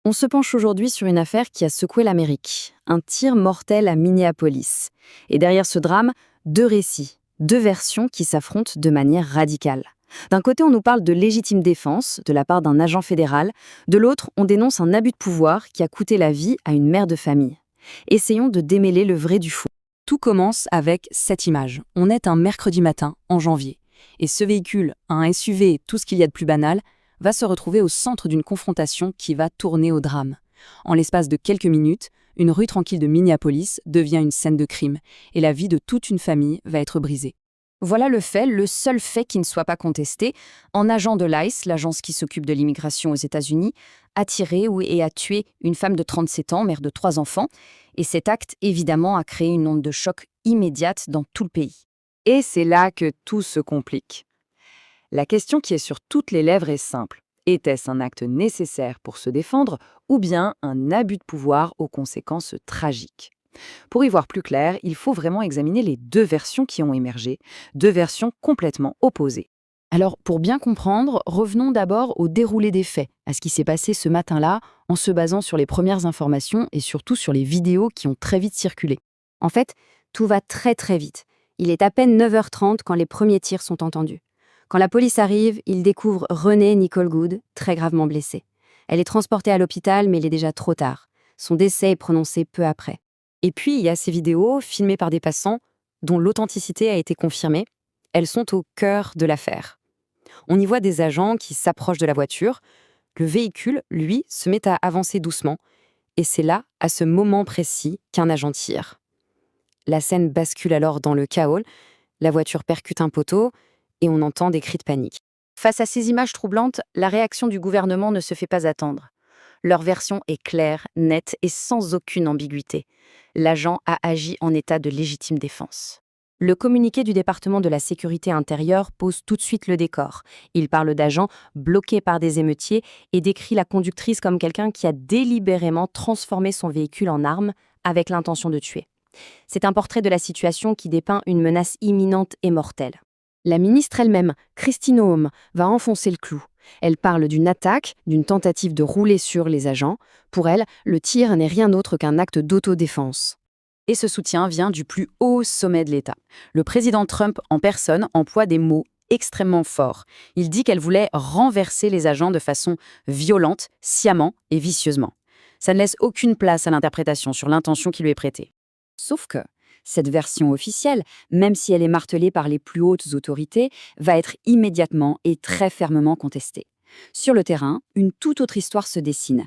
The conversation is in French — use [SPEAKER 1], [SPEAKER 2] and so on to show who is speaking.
[SPEAKER 1] On se penche aujourd'hui sur une affaire qui a secoué l'Amérique, un tir mortel à Minneapolis. Et derrière ce drame, deux récits, deux versions qui s'affrontent de manière radicale. D'un côté, on nous parle de légitime défense de la part d'un agent fédéral, de l'autre, on dénonce un abus de pouvoir qui a coûté la vie à une mère de famille. Essayons de démêler le vrai du faux.
[SPEAKER 2] Tout commence avec cette image. On est un mercredi matin, en janvier. Et ce véhicule, un SUV, tout ce qu'il y a de plus banal, va se retrouver au centre d'une confrontation qui va tourner au drame. En l'espace de quelques minutes, une rue tranquille de Minneapolis devient une scène de crime, et la vie de toute une famille va être brisée.
[SPEAKER 1] Voilà le fait, le seul fait qui ne soit pas contesté. Un agent de l'ICE, l'agence qui s'occupe de l'immigration aux États-Unis, a tiré et a tué une femme de 37 ans, mère de 3 enfants. Et cet acte, évidemment, a créé une onde de choc immédiate dans tout le pays.
[SPEAKER 3] Et c'est là que tout se complique. La question qui est sur toutes les lèvres est simple. Était-ce un acte nécessaire pour se défendre ou bien un abus de pouvoir aux conséquences tragiques? Pour y voir plus clair, il faut vraiment examiner les deux versions qui ont émergé, deux versions complètement opposées.
[SPEAKER 1] Alors, pour bien comprendre, revenons d'abord au déroulé des faits, à ce qui s'est passé ce matin-là, en se basant sur les premières informations et surtout sur les vidéos qui ont très vite circulé. En fait, tout va très très vite. Il est à peine 9h30 quand les premiers tirs sont entendus. Quand la police arrive, ils découvrent Renée Nicole Good, très gravement blessée. Elle est transportée à l'hôpital, mais il est déjà trop tard. Son décès est prononcé peu après. Et puis, il y a ces vidéos filmées par des passants, dont l'authenticité a été confirmée. Elles sont au cœur de l'affaire. On y voit des agents qui s'approchent de la voiture. Le véhicule, lui, se met à avancer doucement. Et c'est là, à ce moment précis, qu'un agent tire. La scène bascule alors dans le chaos. La voiture percute un poteau et on entend des cris de panique. Face à ces images troublantes, la réaction du gouvernement ne se fait pas attendre. Leur version est claire, nette et sans aucune ambiguïté. L'agent a agi en état de légitime défense. Le communiqué du département de la sécurité intérieure pose tout de suite le décor. Il parle d'agents bloqués par des émeutiers et décrit la conductrice comme quelqu'un qui a délibérément transformé son véhicule en arme avec l'intention de tuer. C'est un portrait de la situation qui dépeint une menace imminente et mortelle. La ministre elle-même, Kristi Noem, va enfoncer le clou. Elle parle d'une attaque, d'une tentative de rouler sur les agents. Pour elle, le tir n'est rien d'autre qu'un acte d'autodéfense.
[SPEAKER 3] Et ce soutien vient du plus haut sommet de l'État. Le président Trump en personne emploie des mots extrêmement forts. Il dit qu'elle voulait renverser les agents de façon violente, sciemment et vicieusement. Ça ne laisse aucune place à l'interprétation sur l'intention qui lui est prêtée. Sauf que cette version officielle, même si elle est martelée par les plus hautes autorités, va être immédiatement et très fermement contestée. Sur le terrain, une toute autre histoire se dessine.